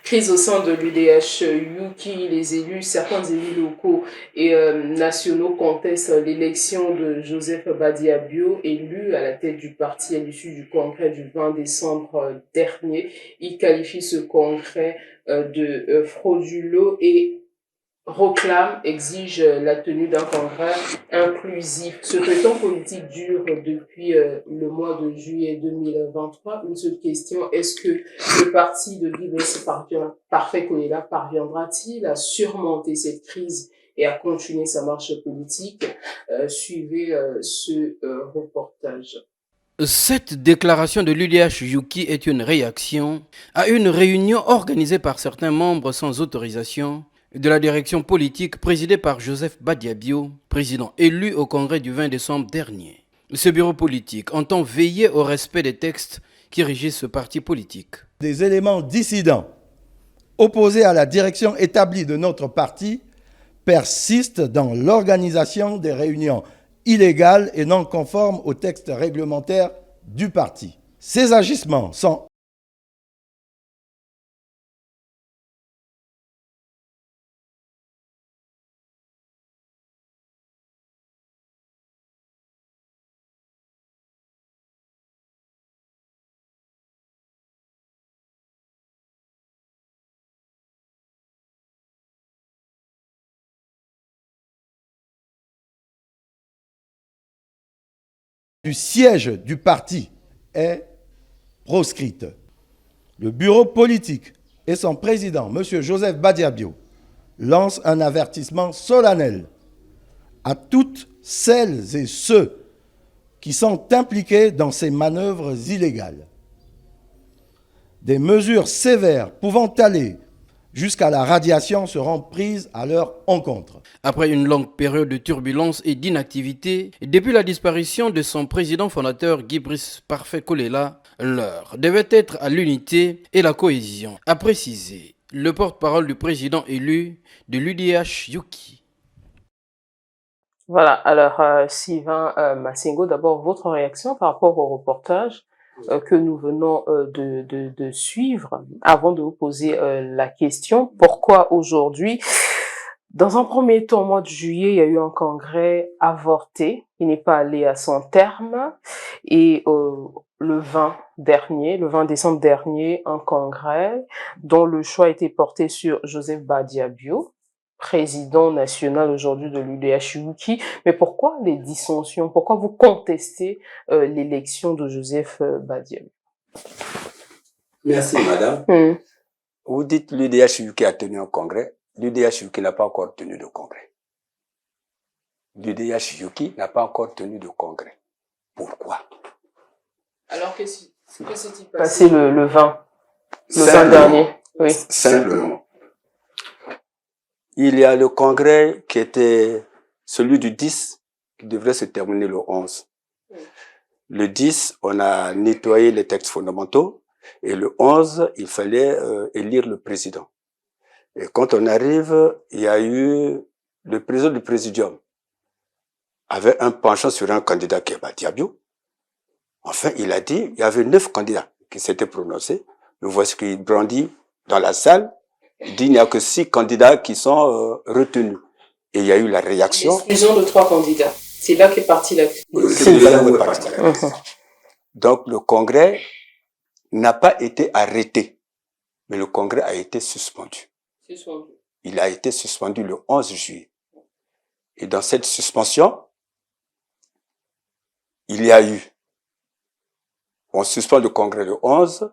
Crise au sein de l'UDH-UKI, certains élus locaux et nationaux contestent l'élection de Joseph Badiabio, élu à la tête du parti à l'issue du congrès du 20 décembre dernier. Il qualifie ce congrès de frauduleux et exige la tenue d'un congrès inclusif. Ce feuilleton politique dure depuis le mois de juillet 2023. Une seule question, est-ce que le parti de Guy Parfait Kolela parviendra-t-il à surmonter cette crise et à continuer sa marche politique? Suivez ce reportage. Cette déclaration de l'UDH-UKI est une réaction à une réunion organisée par certains membres sans autorisation de la direction politique présidée par Joseph Badiabio, président élu au congrès du 20 décembre dernier. Ce bureau politique entend veiller au respect des textes qui régissent ce parti politique. Des éléments dissidents opposés à la direction établie de notre parti persistent dans l'organisation des réunions illégales et non conformes aux textes réglementaires du parti. Ces agissements sont du siège du parti est proscrite. Le bureau politique et son président, M. Joseph Badiabio, lancent un avertissement solennel à toutes celles et ceux qui sont impliqués dans ces manœuvres illégales. Des mesures sévères pouvant aller jusqu'à la radiation seront prises à leur encontre. Après une longue période de turbulence et d'inactivité, depuis la disparition de son président fondateur Guy Parfait Kolela, l'heure devait être à l'unité et la cohésion, a précisé le porte-parole du président élu de l'UDH-UKI. Voilà, alors Sylvain Massingo, d'abord votre réaction par rapport au reportage que nous venons de suivre avant de vous poser la question. Pourquoi aujourd'hui, dans un premier temps, au mois de juillet, il y a eu un congrès avorté, il n'est pas allé à son terme, et le 20 décembre dernier, un congrès dont le choix a été porté sur Joseph Badiabio, président national aujourd'hui de l'UDH-UKI. Mais pourquoi les dissensions? Pourquoi vous contestez l'élection de Joseph Badiabio? Merci, madame. Vous dites l'UDH-UKI a tenu un congrès. L'UDH-UKI n'a pas encore tenu de congrès. L'UDH-UKI n'a pas encore tenu de congrès. Pourquoi? Alors, que s'est-il passé le 20 dernier? Oui. Simplement. Il y a le congrès qui était celui du 10, qui devrait se terminer le 11. Le 10, on a nettoyé les textes fondamentaux, et le 11, il fallait élire le président. Et quand on arrive, il y a eu le président du présidium avait un penchant sur un candidat qui est Badiabio. Enfin, il a dit, il y avait 9 candidats qui s'étaient prononcés. Nous voici qu'il brandit dans la salle. Il dit, il n'y a que 6 candidats qui sont retenus. Et il y a eu la réaction. L'exclusion de 3 candidats. C'est là qu'est partie la crise. Donc, le congrès n'a pas été arrêté, mais le congrès a été suspendu. Il a été suspendu le 11 juillet. Et dans cette suspension, il y a eu, on suspend le congrès le 11,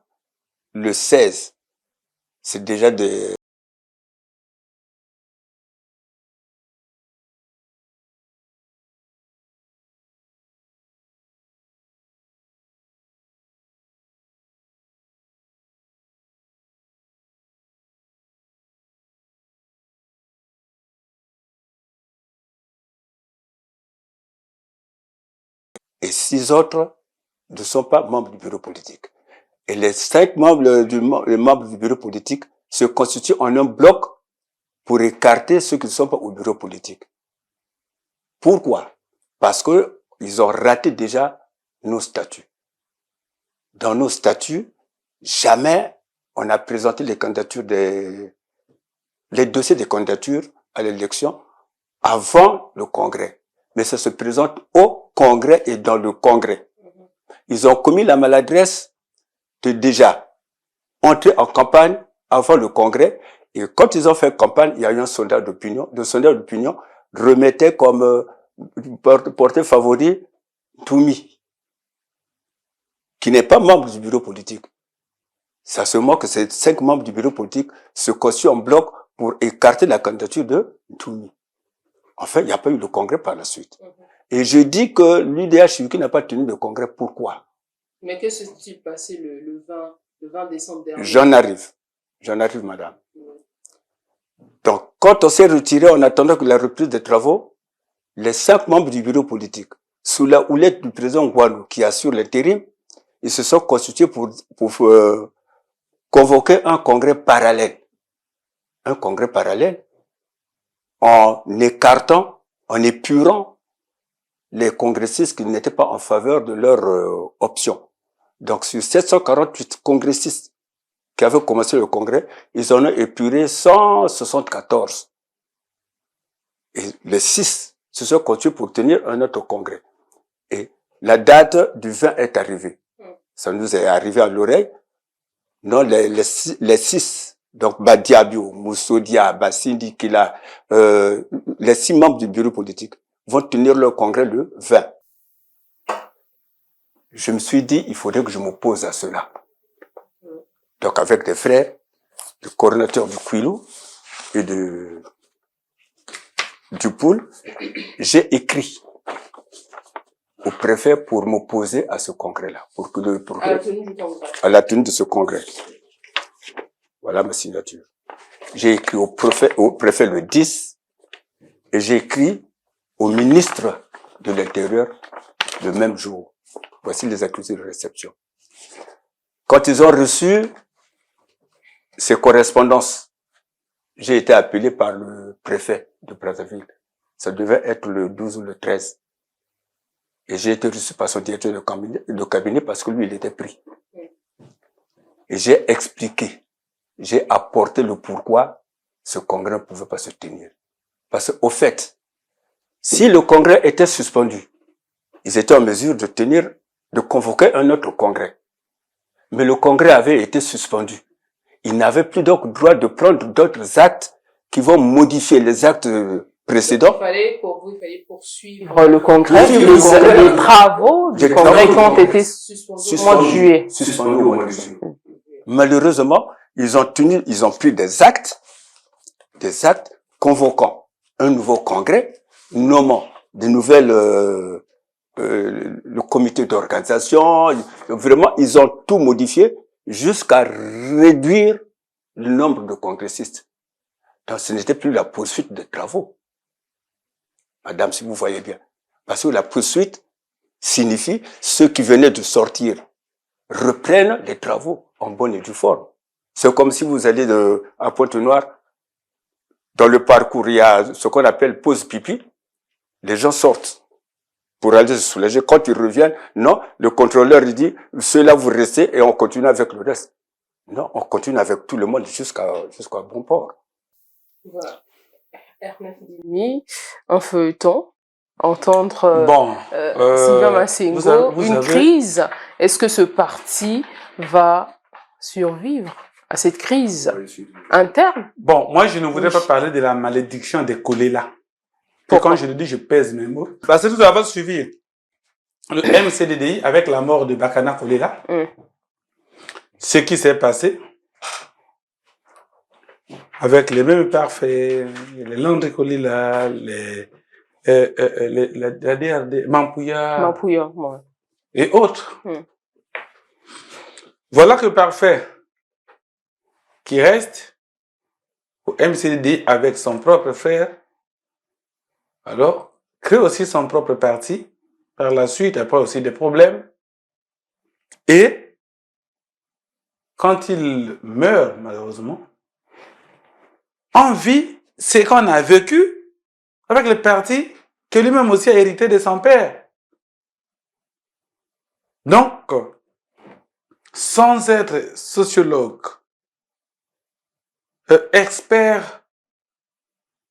le 16, c'est déjà des... Et 6 autres ne sont pas membres du bureau politique. Et les 5 membres du bureau politique se constituent en un bloc pour écarter ceux qui ne sont pas au bureau politique. Pourquoi? Parce que ils ont raté déjà nos statuts. Dans nos statuts, jamais on a présenté les candidatures les dossiers des candidatures à l'élection avant le Congrès. Mais ça se présente au Congrès et dans le Congrès. Ils ont commis la maladresse de déjà entrer en campagne avant le Congrès. Et quand ils ont fait campagne, il y a eu un sondage d'opinion. Le sondage d'opinion remettait comme porté favori Toumi, qui n'est pas membre du bureau politique. Ça se montre que ces 5 membres du bureau politique se constituent en bloc pour écarter la candidature de Toumi. Enfin, il n'y a pas eu de congrès par la suite. Et je dis que l'UDH n'a pas tenu de congrès. Pourquoi? Mais que s'est-il passé le 20 décembre dernier? J'en arrive, madame. Donc, quand on s'est retiré en attendant que la reprise des travaux, les 5 membres du bureau politique, sous la houlette du président Ouanou, qui assure l'intérim, ils se sont constitués pour convoquer un congrès parallèle. Un congrès parallèle en écartant, en épurant les congressistes qui n'étaient pas en faveur de leur option. Donc, sur 748 congressistes qui avaient commencé le congrès, ils en ont épuré 174. Et les 6 se sont constitués pour tenir un autre congrès. Et la date du 20 est arrivée. Ça nous est arrivé à l'oreille. Non, les 6, donc Badiabio, Moussodia, Bassindi, Kila, les 6 membres du bureau politique vont tenir leur congrès le 20. Je me suis dit, il faudrait que je m'oppose à cela. Donc, avec des frères, le coordinateur du Kouilou et du Poul, j'ai écrit au préfet pour m'opposer à ce congrès-là. À la tenue de ce congrès. Voilà ma signature. J'ai écrit au préfet le 10 et j'ai écrit au ministre de l'Intérieur le même jour. Voici les accusés de réception. Quand ils ont reçu ces correspondances, j'ai été appelé par le préfet de Brazzaville. Ça devait être le 12 ou le 13. Et j'ai été reçu par son directeur de cabinet parce que lui, il était pris. Et j'ai expliqué, j'ai apporté le pourquoi ce congrès ne pouvait pas se tenir. Parce qu'au fait, si le congrès était suspendu, ils étaient en mesure de convoquer un autre congrès. Mais le congrès avait été suspendu. Ils n'avaient plus donc droit de prendre d'autres actes qui vont modifier les actes précédents. Il fallait poursuivre le congrès, les travaux du congrès qui ont été suspendus au mois de juillet. Malheureusement, ils ont pris des actes convoquant un nouveau congrès, nommant de nouvelles, le comité d'organisation. Vraiment, ils ont tout modifié jusqu'à réduire le nombre de congressistes. Donc, ce n'était plus la poursuite des travaux. Madame, si vous voyez bien. Parce que la poursuite signifie ceux qui venaient de sortir reprennent les travaux en bonne et due forme. C'est comme si vous allez à Pointe-Noire, dans le parcours, il y a ce qu'on appelle pause pipi. Les gens sortent pour aller se soulager. Quand ils reviennent, non, le contrôleur il dit, ceux-là vous restez et on continue avec le reste. Non, on continue avec tout le monde jusqu'à bon port. Voilà. Ernest Dini, un feuilleton, entendre Sylvain Massengo, une crise. Est-ce que ce parti va survivre à cette crise interne? Bon, moi, je ne voudrais pas parler de la malédiction des Kolela. Quand je le dis, je pèse mes mots. Parce que tout ça va suivre le MCDDI avec la mort de Bakana Kolela. Ce qui s'est passé avec les mêmes parfaits, les Landry Kolela, la DRD, Mampouya, ouais. Et autres. Voilà que parfait qui reste au MCD avec son propre frère, alors crée aussi son propre parti, par la suite, après aussi des problèmes, et quand il meurt, malheureusement, on vit ce qu'on a vécu avec le parti que lui-même aussi a hérité de son père. Donc, sans être sociologue, expert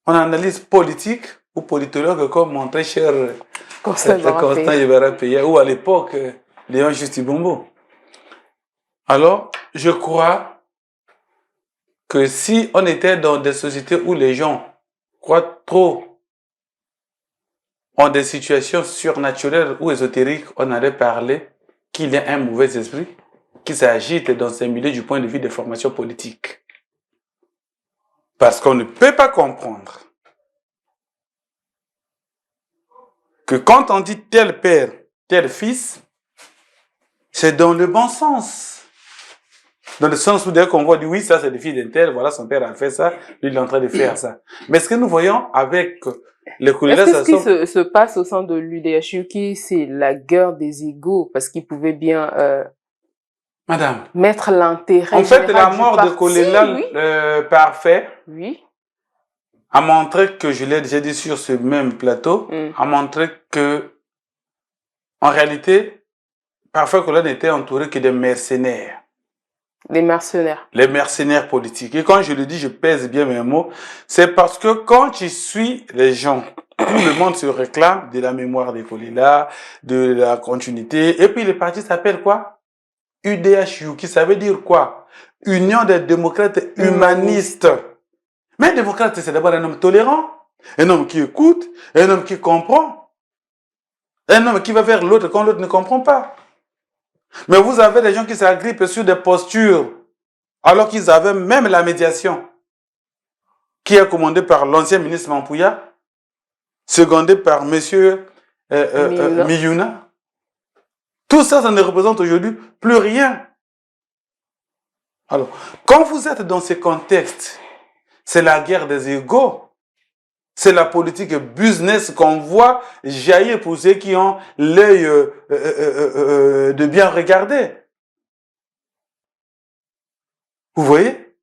en analyse politique ou politologue comme mon très cher Constant Yebara Peya, ou à l'époque Léon Justibombo. Alors, je crois que si on était dans des sociétés où les gens croient trop en des situations surnaturelles ou ésotériques, on allait parler qu'il y a un mauvais esprit qui s'agite dans ces milieux du point de vue des formations politiques. Parce qu'on ne peut pas comprendre que quand on dit tel père, tel fils, c'est dans le bon sens. Dans le sens où dès qu'on voit, dit oui, ça c'est le fils d'un tel, voilà, son père a fait ça, lui il est en train de faire ça. Mais ce que nous voyons avec les Koulila, est-ce que ce qui se passe au sein de l'UDH-UK, c'est la guerre des égaux, parce qu'ils pouvaient bien Madame, mettre l'intérêt en fait, la du mort parti, de Koulila, oui. Parfait, Oui. a montré que, je l'ai déjà dit sur ce même plateau, a montré que, en réalité, Parfait Koulila n'était entouré que des mercenaires. Les mercenaires. Les mercenaires politiques. Et quand je le dis, je pèse bien mes mots, c'est parce que quand tu suis les gens, tout le monde se réclame de la mémoire des Koulila, de la continuité, et puis le parti s'appelle quoi? UDHU, ça veut dire quoi? Union des démocrates humanistes. Mais un démocrate, c'est d'abord un homme tolérant, un homme qui écoute, un homme qui comprend, un homme qui va vers l'autre quand l'autre ne comprend pas. Mais vous avez des gens qui s'agrippent sur des postures, alors qu'ils avaient même la médiation, qui est commandée par l'ancien ministre Mampouya, secondée par monsieur Miyuna. Tout ça, ça ne représente aujourd'hui plus rien. Alors, quand vous êtes dans ces contextes, c'est la guerre des égos. C'est la politique business qu'on voit jaillir pour ceux qui ont l'œil de bien regarder. Vous voyez?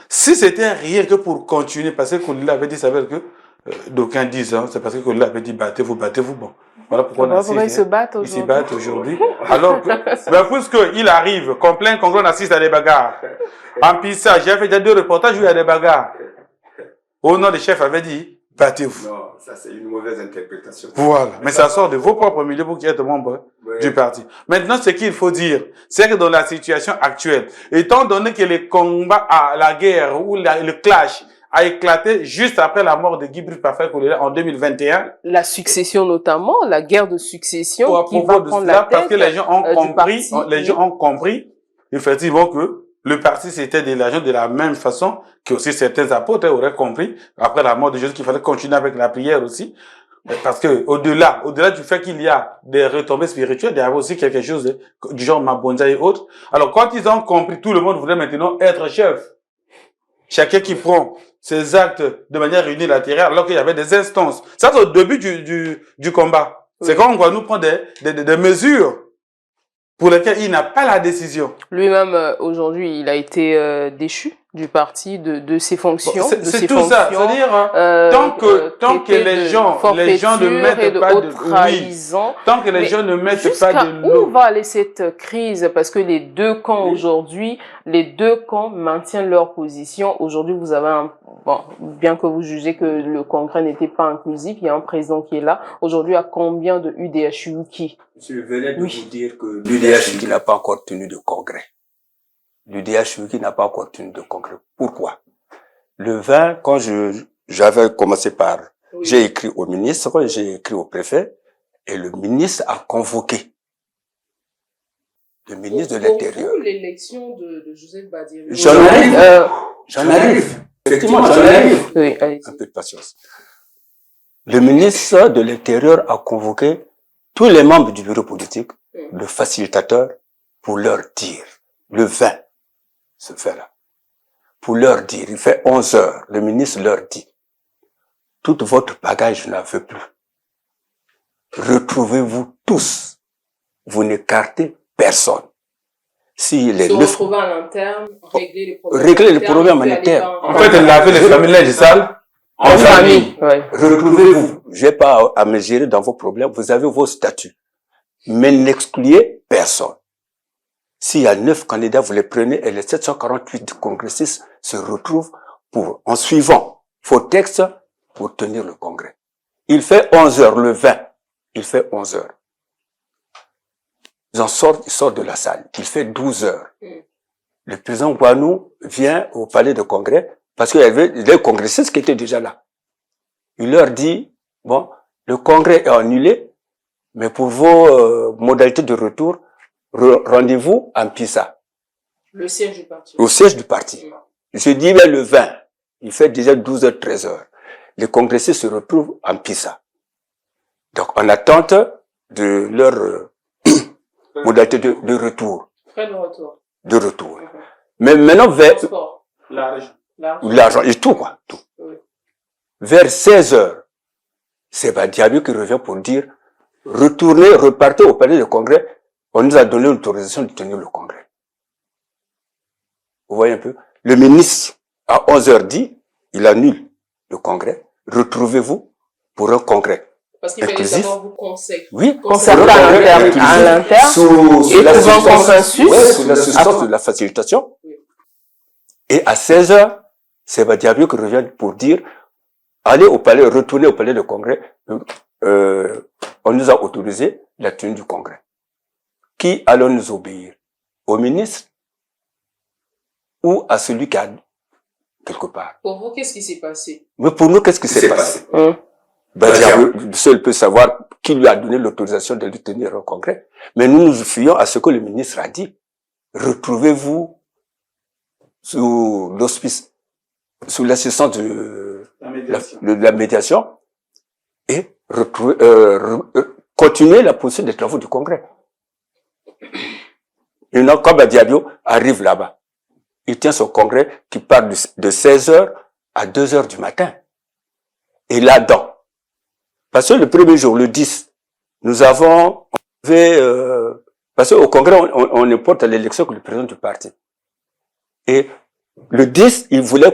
Si c'était rien que pour continuer, parce que Koulila avait dit, ça veut dire que d'aucuns disent, hein, c'est parce que Koulila avait dit battez-vous, bon. Voilà pourquoi on assiste. Ils se battent aujourd'hui. Ils se battent aujourd'hui. Alors que, ben, puisqu'il arrive, qu'on plaint qu'on assiste à des bagarres. En Pissa, j'ai fait déjà 2 reportages où il y a des bagarres. Au nom, le chef avait dit, battez-vous. Non, ça c'est une mauvaise interprétation. Voilà. Mais ça sort de vos propres milieux pour qui êtes membre du parti. Maintenant, ce qu'il faut dire, c'est que dans la situation actuelle, étant donné que les combats à la guerre ou le clash a éclaté juste après la mort de Guy Brice Parfait Koulila en 2021. La succession notamment, la guerre de succession à qui va prendre la tête parce que les gens ont compris, parti, gens ont compris effectivement que le parti c'était de l'argent de la même façon que aussi certains apôtres auraient compris après la mort de Jésus qu'il fallait continuer avec la prière aussi. Parce que au-delà du fait qu'il y a des retombées spirituelles, il y a aussi quelque chose du genre Mabonza et autres. Alors quand ils ont compris, tout le monde voulait maintenant être chef. Chacun qui prend ses actes de manière unilatérale, alors qu'il y avait des instances. Ça, c'est au début du combat. Oui. C'est quand on va nous prendre des mesures pour lesquelles il n'a pas la décision. Lui-même, aujourd'hui, il a été déchu du parti de ses fonctions. C'est tout ça. C'est-à-dire, tant que les gens ne mettent pas de trahison, tant que les gens ne mettent pas de l'eau. Où va aller cette crise? Parce que les deux camps aujourd'hui, les deux camps maintiennent leur position. Aujourd'hui, vous avez bien que vous jugez que le congrès n'était pas inclusif, il y a un président qui est là. Aujourd'hui, à combien de UDH-UK? Je venais de vous dire que l'UDH-UK n'a pas encore tenu de congrès. L'UDH-UK n'a pas encore tenu de congrès. Pourquoi? Le 20, quand j'avais commencé par, j'ai écrit au ministre, j'ai écrit au préfet, et le ministre a convoqué le ministre de l'Intérieur. Pour l'élection de Joseph Badia-Bio. J'en arrive. Effectivement, j'en arrive. Oui, allez-y. Un peu de patience. Le ministre de l'Intérieur a convoqué tous les membres du bureau politique, le facilitateur, pour leur dire, le 20, ce fait-là, pour leur dire, il fait 11 heures, le ministre leur dit, tout votre bagage, je n'en veux plus. Retrouvez-vous tous. Vous n'écartez personne. Si les 9... à l'interne, régler les problèmes en interne. En fait, elle a fait les familles linge sales en famille. Ouais. Retrouvez-vous. Je n'ai pas à me gérer dans vos problèmes. Vous avez vos statuts. Mais n'excluez personne. S'il y a 9 candidats, vous les prenez et les 748 congressistes se retrouvent en suivant vos textes pour tenir le congrès. Il fait 11 heures, le 20. Il fait 11 heures. Il sort de la salle. Il fait 12 heures. Le président Ouanou vient au palais de congrès parce qu'il y avait des congressistes qui étaient déjà là. Il leur dit, bon, le congrès est annulé, mais pour vos modalités de retour, rendez-vous en Pisa. Le siège du parti. Au siège du parti. Je dis, mais le 20. Il fait déjà 12 heures, 13 heures. Les congressistes se retrouvent en Pisa. Donc, en attente de leur modalité de retour. Frais de retour. De retour. Mais maintenant, vers... L'argent et tout, quoi. Tout. Oui. Vers 16 heures, c'est Badiabio qui revient pour dire, retournez, repartez au palais de congrès. On nous a donné l'autorisation de tenir le congrès. Vous voyez un peu? Le ministre, à 11 heures dit, il annule le congrès. Retrouvez-vous pour un congrès. Parce qu'il fallait d'abord vous concerter. Oui, concerter à l'interne. Sous la consensus. Ouais, sous l'assistance de la facilitation. Oui. Et à 16 heures, c'est Badiabio qui revient pour dire, allez au palais, retournez au palais de congrès. On nous a autorisé la tenue du congrès. Qui allons nous obéir? Au ministre ou à celui qui a quelque part? Pour vous, qu'est-ce qui s'est passé? Mais pour nous, qu'est-ce qui s'est passé? Badiabio seul peut savoir qui lui a donné l'autorisation de lui tenir un congrès. Mais nous nous fions à ce que le ministre a dit. Retrouvez-vous sous l'auspice, sous l'assistance de la médiation et continuer la poursuite des travaux du congrès. Et donc, quand Badiabio arrive là-bas, il tient son congrès qui part de 16 heures à 2 heures du matin. Et là-dedans, parce que le premier jour, le 10, nous avons parce qu'au congrès, on importe à l'élection que le président du parti. Et le 10, il voulait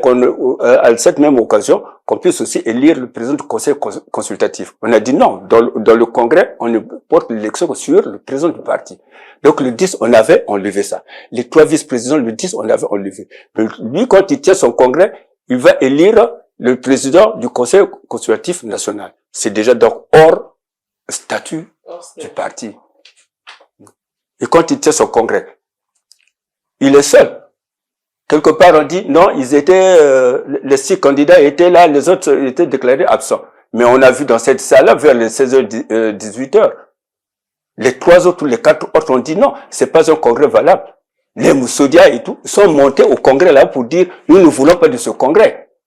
à cette même occasion, qu'on puisse aussi élire le président du conseil consultatif. On a dit non, dans le congrès, on ne porte l'élection que sur le président du parti. Donc le 10, on avait enlevé ça. Les 3 vice-présidents, le 10, on avait enlevé. Mais lui, quand il tient son congrès, il va élire le président du conseil consultatif national. C'est déjà donc hors statut du parti. Et quand il tient son congrès, il est seul. Quelque part, on dit, non, ils étaient, les 6 candidats étaient là, les autres étaient déclarés absents. Mais on a vu dans cette salle-là, vers les 16h, 18h, les 3 autres ou les 4 autres ont dit non, c'est pas un congrès valable. Les Moussoudia et tout sont montés au congrès là pour dire, nous ne voulons pas de ce congrès.